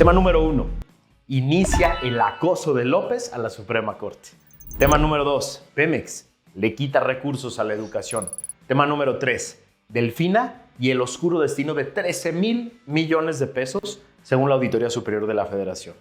Tema número 1. Inicia el acoso de López a la Suprema Corte. Tema número 2. Pemex le quita recursos a la educación. Tema número 3. Delfina y el oscuro destino de 13,000 millones de pesos según la Auditoría Superior de la Federación.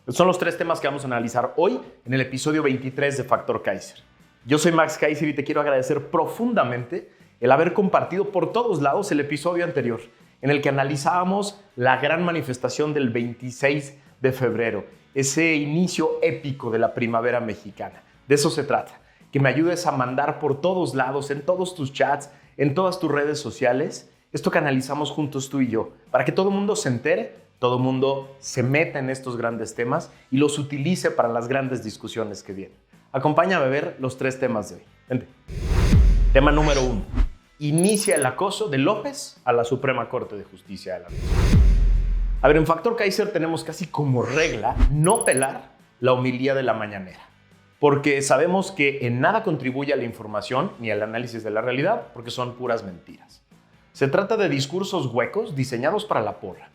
Son los 3 temas que vamos a analizar hoy en el episodio 23 de Factor Kaiser. Yo soy Max Kaiser y te quiero agradecer profundamente el haber compartido por todos lados el episodio anterior, en el que analizábamos la gran manifestación del 26 de febrero, ese inicio épico de la primavera mexicana. De eso se trata, que me ayudes a mandar por todos lados, en todos tus chats, en todas tus redes sociales, esto que analizamos juntos tú y yo, para que todo el mundo se entere, todo el mundo se meta en estos grandes temas y los utilice para las grandes discusiones que vienen. Acompáñame a ver los 3 temas de hoy. Vente. Tema número 1. Inicia el acoso de López a la Suprema Corte de Justicia de la Nación. A ver, en Factor Kaiser tenemos casi como regla no pelar la homilía de la mañanera, porque sabemos que en nada contribuye a la información ni al análisis de la realidad, porque son puras mentiras. Se trata de discursos huecos diseñados para la porra,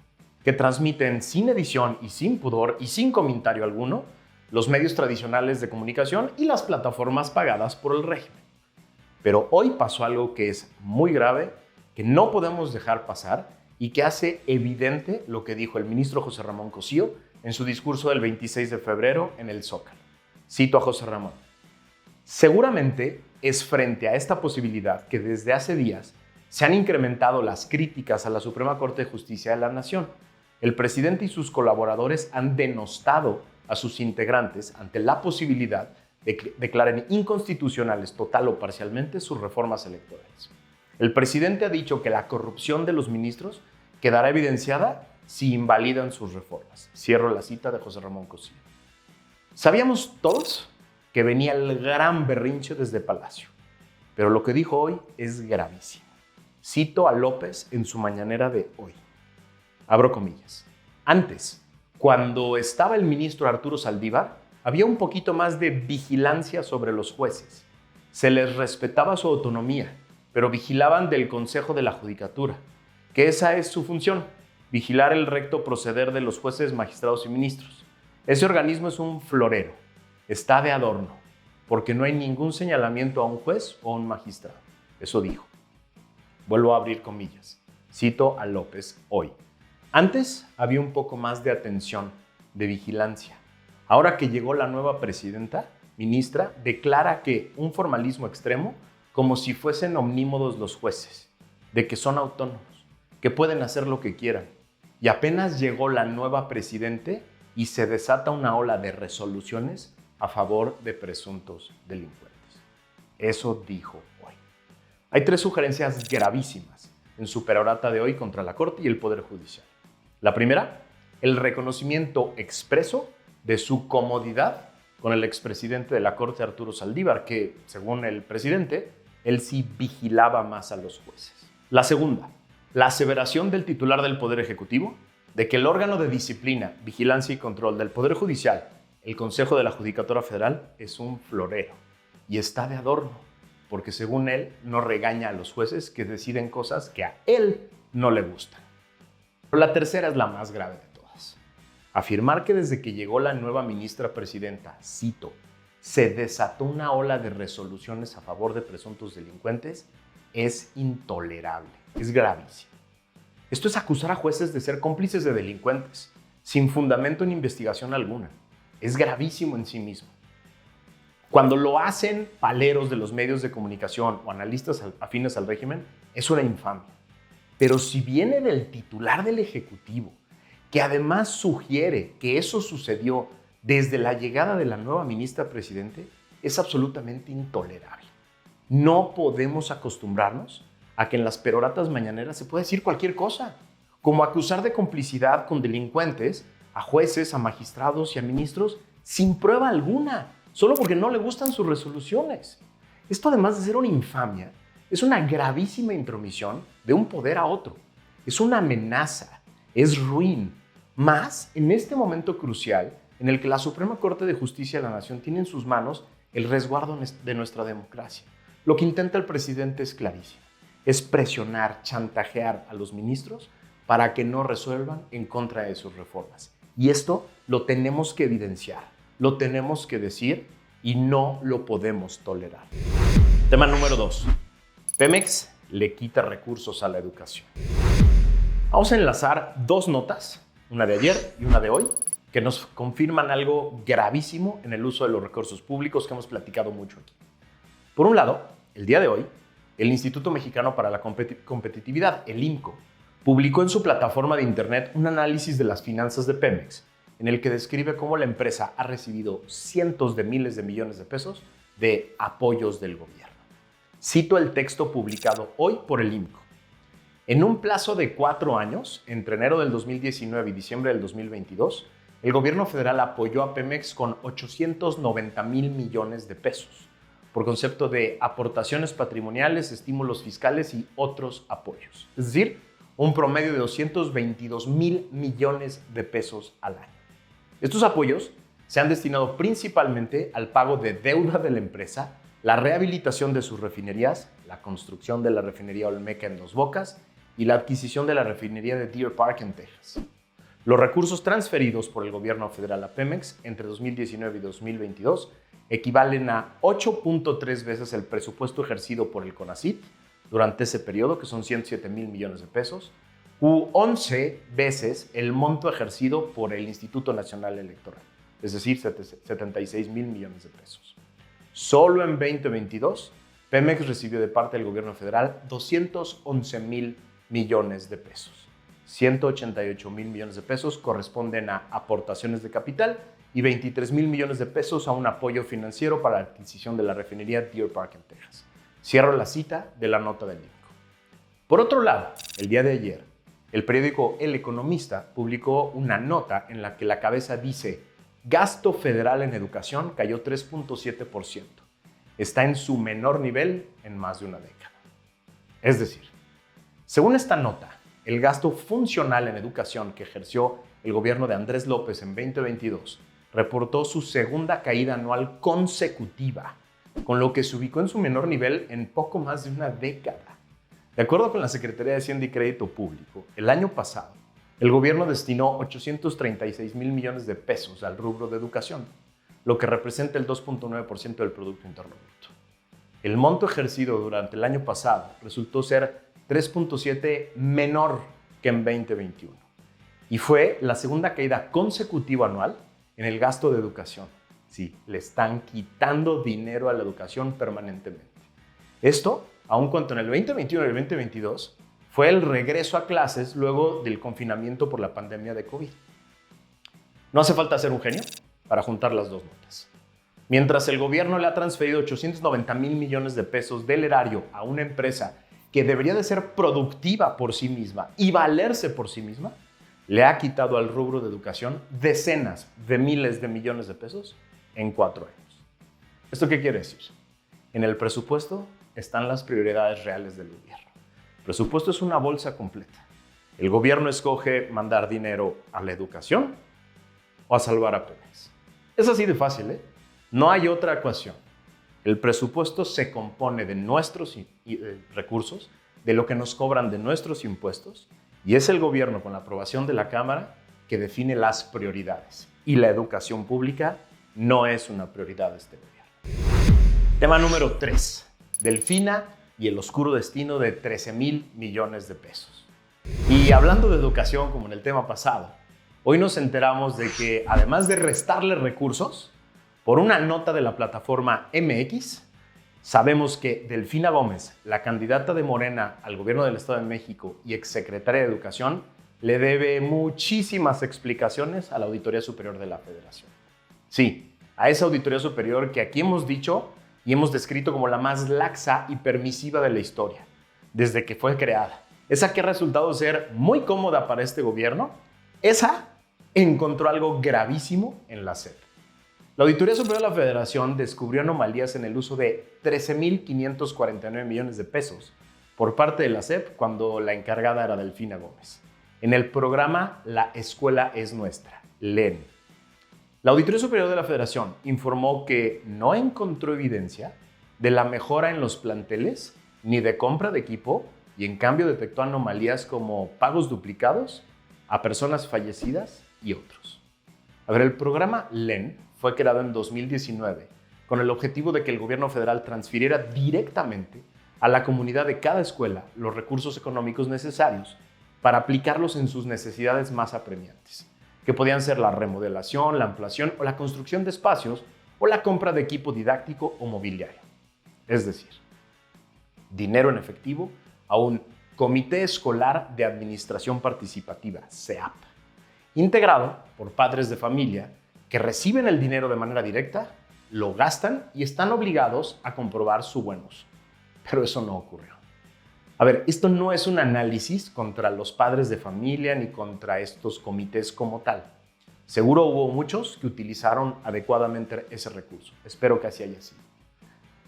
que transmiten sin edición y sin pudor y sin comentario alguno los medios tradicionales de comunicación y las plataformas pagadas por el régimen. Pero hoy pasó algo que es muy grave, que no podemos dejar pasar y que hace evidente lo que dijo el ministro José Ramón Cosío en su discurso del 26 de febrero en el Zócalo. Cito a José Ramón: seguramente es frente a esta posibilidad que desde hace días se han incrementado las críticas a la Suprema Corte de Justicia de la Nación. El presidente y sus colaboradores han denostado a sus integrantes ante la posibilidad de que declaren inconstitucionales total o parcialmente sus reformas electorales. El presidente ha dicho que la corrupción de los ministros quedará evidenciada si invalidan sus reformas. Cierro la cita de José Ramón Cosío. Sabíamos todos que venía el gran berrinche desde Palacio, pero lo que dijo hoy es gravísimo. Cito a López en su mañanera de hoy. Abro comillas. Antes, cuando estaba el ministro Arturo Saldívar, había un poquito más de vigilancia sobre los jueces. Se les respetaba su autonomía, pero vigilaban del Consejo de la Judicatura, que esa es su función, vigilar el recto proceder de los jueces, magistrados y ministros. Ese organismo es un florero, está de adorno, porque no hay ningún señalamiento a un juez o a un magistrado. Eso dijo. Vuelvo a abrir comillas. Cito a López hoy. Antes había un poco más de atención, de vigilancia. Ahora que llegó la nueva ministra declara que un formalismo extremo, como si fuesen omnímodos los jueces, de que son autónomos, que pueden hacer lo que quieran. Y apenas llegó la nueva presidente y se desata una ola de resoluciones a favor de presuntos delincuentes. Eso dijo hoy. Hay 3 sugerencias gravísimas en su perorata de hoy contra la Corte y el Poder Judicial. La primera, el reconocimiento expreso de su comodidad con el expresidente de la Corte, Arturo Saldívar, que, según el presidente, él sí vigilaba más a los jueces. La segunda, la aseveración del titular del Poder Ejecutivo de que el órgano de disciplina, vigilancia y control del Poder Judicial, el Consejo de la Judicatura Federal, es un florero y está de adorno, porque según él no regaña a los jueces que deciden cosas que a él no le gustan. Pero la tercera es la más grave de todas. Afirmar que desde que llegó la nueva ministra presidenta, cito, se desató una ola de resoluciones a favor de presuntos delincuentes es intolerable, es gravísimo. Esto es acusar a jueces de ser cómplices de delincuentes, sin fundamento en investigación alguna. Es gravísimo en sí mismo. Cuando lo hacen paleros de los medios de comunicación o analistas afines al régimen, es una infamia. Pero si viene del titular del Ejecutivo, que además sugiere que eso sucedió desde la llegada de la nueva ministra presidente, es absolutamente intolerable. No podemos acostumbrarnos a que en las peroratas mañaneras se pueda decir cualquier cosa, como acusar de complicidad con delincuentes a jueces, a magistrados y a ministros sin prueba alguna, solo porque no le gustan sus resoluciones. Esto, además de ser una infamia, es una gravísima intromisión de un poder a otro. Es una amenaza, es ruin, más en este momento crucial en el que la Suprema Corte de Justicia de la Nación tiene en sus manos el resguardo de nuestra democracia. Lo que intenta el presidente es clarísimo. Es presionar, chantajear a los ministros para que no resuelvan en contra de sus reformas. Y esto lo tenemos que evidenciar, lo tenemos que decir y no lo podemos tolerar. Tema número 2. Pemex le quita recursos a la educación. Vamos a enlazar dos notas, una de ayer y una de hoy, que nos confirman algo gravísimo en el uso de los recursos públicos que hemos platicado mucho aquí. Por un lado, el día de hoy, el Instituto Mexicano para la Competitividad, el IMCO, publicó en su plataforma de internet un análisis de las finanzas de Pemex, en el que describe cómo la empresa ha recibido cientos de miles de millones de pesos de apoyos del gobierno. Cito el texto publicado hoy por el IMCO. En un plazo de 4 años, entre enero del 2019 y diciembre del 2022, el gobierno federal apoyó a Pemex con 890,000 millones de pesos, por concepto de aportaciones patrimoniales, estímulos fiscales y otros apoyos. Es decir, un promedio de 222,000 millones de pesos al año. Estos apoyos se han destinado principalmente al pago de deuda de la empresa, la rehabilitación de sus refinerías, la construcción de la refinería Olmeca en Dos Bocas y la adquisición de la refinería de Deer Park en Texas. Los recursos transferidos por el gobierno federal a Pemex entre 2019 y 2022 equivalen a 8.3 veces el presupuesto ejercido por el CONACYT durante ese periodo, que son 107,000 millones de pesos, u 11 veces el monto ejercido por el Instituto Nacional Electoral, es decir, 76,000 millones de pesos. Solo en 2022, Pemex recibió de parte del gobierno federal 211,000 millones de pesos. 188,000 millones de pesos corresponden a aportaciones de capital y 23,000 millones de pesos a un apoyo financiero para la adquisición de la refinería Deer Park en Texas. Cierro la cita de la nota del IMCO. Por otro lado, el día de ayer, el periódico El Economista publicó una nota en la que la cabeza dice: gasto federal en educación cayó 3.7%. Está en su menor nivel en más de una década. Es decir, según esta nota, el gasto funcional en educación que ejerció el gobierno de Andrés López en 2022 reportó su segunda caída anual consecutiva, con lo que se ubicó en su menor nivel en poco más de una década. De acuerdo con la Secretaría de Hacienda y Crédito Público, el año pasado, el gobierno destinó 836,000 millones de pesos al rubro de educación, lo que representa el 2.9% del Producto Interno Bruto. El monto ejercido durante el año pasado resultó ser 3.7 menor que en 2021 y fue la segunda caída consecutiva anual en el gasto de educación. Sí, le están quitando dinero a la educación permanentemente. Esto, aun cuando en el 2021 y el 2022 fue el regreso a clases luego del confinamiento por la pandemia de COVID. No hace falta ser un genio para juntar las dos notas. Mientras el gobierno le ha transferido 890,000 millones de pesos del erario a una empresa que debería de ser productiva por sí misma y valerse por sí misma, le ha quitado al rubro de educación decenas de miles de millones de pesos en 4 años. ¿Esto qué quiere decir? En el presupuesto están las prioridades reales del gobierno. El presupuesto es una bolsa completa. El gobierno escoge mandar dinero a la educación o a salvar a Pemex. Es así de fácil, ¿eh? No hay otra ecuación. El presupuesto se compone de nuestros recursos, de lo que nos cobran de nuestros impuestos, y es el gobierno, con la aprobación de la Cámara, que define las prioridades. Y la educación pública no es una prioridad de este gobierno. Tema número 3. Delfina y el oscuro destino de 13,000 millones de pesos. Y hablando de educación, como en el tema pasado, hoy nos enteramos de que, además de restarle recursos, por una nota de la plataforma MX, sabemos que Delfina Gómez, la candidata de Morena al gobierno del Estado de México y exsecretaria de Educación, le debe muchísimas explicaciones a la Auditoría Superior de la Federación. Sí, a esa Auditoría Superior que aquí hemos dicho y hemos descrito como la más laxa y permisiva de la historia, desde que fue creada. Esa que ha resultado ser muy cómoda para este gobierno, esa encontró algo gravísimo en la SEP. La Auditoría Superior de la Federación descubrió anomalías en el uso de 13,549 millones de pesos por parte de la SEP cuando la encargada era Delfina Gómez, en el programa La Escuela es Nuestra, LEN. La Auditoría Superior de la Federación informó que no encontró evidencia de la mejora en los planteles ni de compra de equipo y en cambio detectó anomalías como pagos duplicados a personas fallecidas y otros. A ver, el programa LEN fue creado en 2019 con el objetivo de que el gobierno federal transfiriera directamente a la comunidad de cada escuela los recursos económicos necesarios para aplicarlos en sus necesidades más apremiantes, que podían ser la remodelación, la ampliación o la construcción de espacios o la compra de equipo didáctico o mobiliario. Es decir, dinero en efectivo a un Comité Escolar de Administración Participativa, CEAP, integrado por padres de familia que reciben el dinero de manera directa, lo gastan y están obligados a comprobar su buen uso. Pero eso no ocurrió. A ver, esto no es un análisis contra los padres de familia ni contra estos comités como tal. Seguro hubo muchos que utilizaron adecuadamente ese recurso. Espero que así haya sido.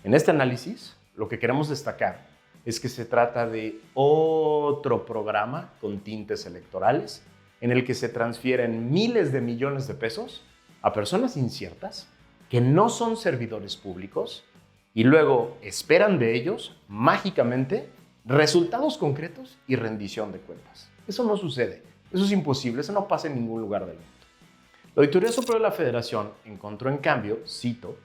En este análisis, lo que queremos destacar es que se trata de otro programa con tintes electorales en el que se transfieren miles de millones de pesos a personas inciertas que no son servidores públicos y luego esperan de ellos, mágicamente, resultados concretos y rendición de cuentas. Eso no sucede, eso es imposible, eso no pasa en ningún lugar del mundo. La Auditoría Superior de la Federación encontró, en cambio, cito,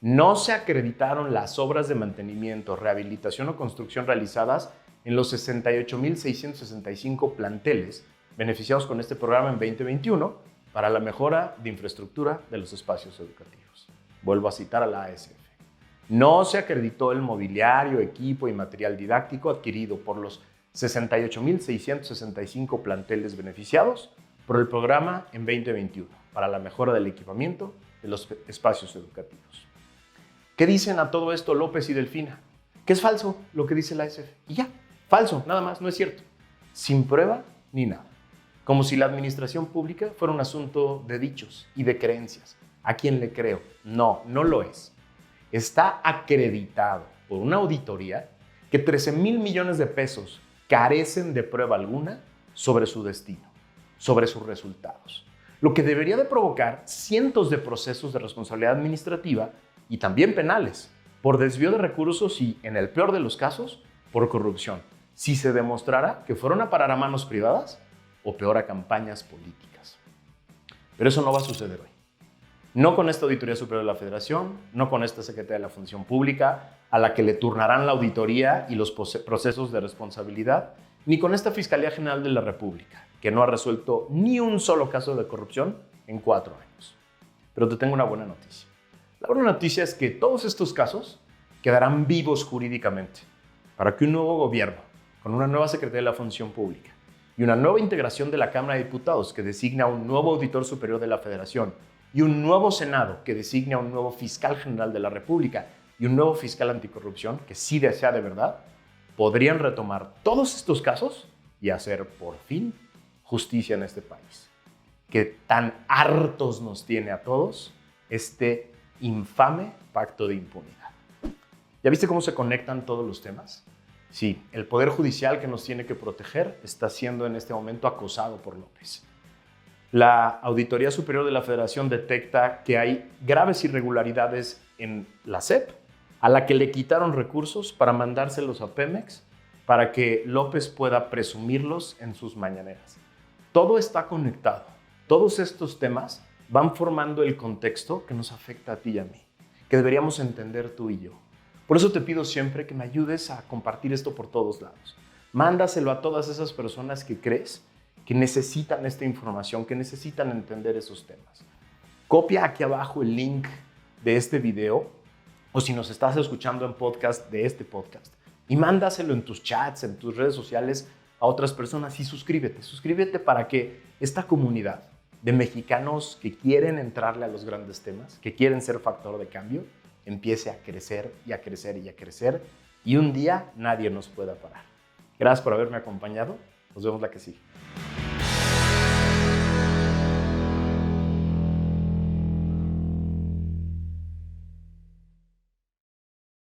no se acreditaron las obras de mantenimiento, rehabilitación o construcción realizadas en los 68,665 planteles beneficiados con este programa en 2021 para la mejora de infraestructura de los espacios educativos. Vuelvo a citar a la ASF. No se acreditó el mobiliario, equipo y material didáctico adquirido por los 68,665 planteles beneficiados por el programa en 2021 para la mejora del equipamiento de los espacios educativos. ¿Qué dicen a todo esto López y Delfina? Que es falso lo que dice la ASF. Y ya, falso, nada más, no es cierto. Sin prueba ni nada. Como si la administración pública fuera un asunto de dichos y de creencias. ¿A quién le creo? No, no lo es. Está acreditado por una auditoría que 13,000 millones de pesos carecen de prueba alguna sobre su destino, sobre sus resultados. Lo que debería de provocar cientos de procesos de responsabilidad administrativa y también penales por desvío de recursos y, en el peor de los casos, por corrupción, si se demostrara que fueron a parar a manos privadas o peor a campañas políticas. Pero eso no va a suceder hoy. No con esta Auditoría Superior de la Federación, no con esta Secretaría de la Función Pública, a la que le turnarán la auditoría y los procesos de responsabilidad, ni con esta Fiscalía General de la República, que no ha resuelto ni un solo caso de corrupción en 4 años. Pero te tengo una buena noticia. La buena noticia es que todos estos casos quedarán vivos jurídicamente para que un nuevo gobierno, con una nueva Secretaría de la Función Pública y una nueva integración de la Cámara de Diputados que designa a un nuevo Auditor Superior de la Federación y un nuevo Senado que designa a un nuevo Fiscal General de la República y un nuevo Fiscal Anticorrupción que sí desea de verdad, podrían retomar todos estos casos y hacer por fin justicia en este país, que tan hartos nos tiene a todos este infame pacto de impunidad. ¿Ya viste cómo se conectan todos los temas? Sí, el Poder Judicial que nos tiene que proteger está siendo en este momento acosado por López. La Auditoría Superior de la Federación detecta que hay graves irregularidades en la SEP, a la que le quitaron recursos para mandárselos a Pemex para que López pueda presumirlos en sus mañaneras. Todo está conectado. Todos estos temas van formando el contexto que nos afecta a ti y a mí, que deberíamos entender tú y yo. Por eso te pido siempre que me ayudes a compartir esto por todos lados. Mándaselo a todas esas personas que crees que necesitan esta información, que necesitan entender esos temas. Copia aquí abajo el link de este video o si nos estás escuchando en podcast de este podcast y mándaselo en tus chats, en tus redes sociales a otras personas y suscríbete para que esta comunidad de mexicanos que quieren entrarle a los grandes temas, que quieren ser factor de cambio, empiece a crecer y a crecer y a crecer y un día nadie nos pueda parar. Gracias por haberme acompañado. Nos vemos la que sigue.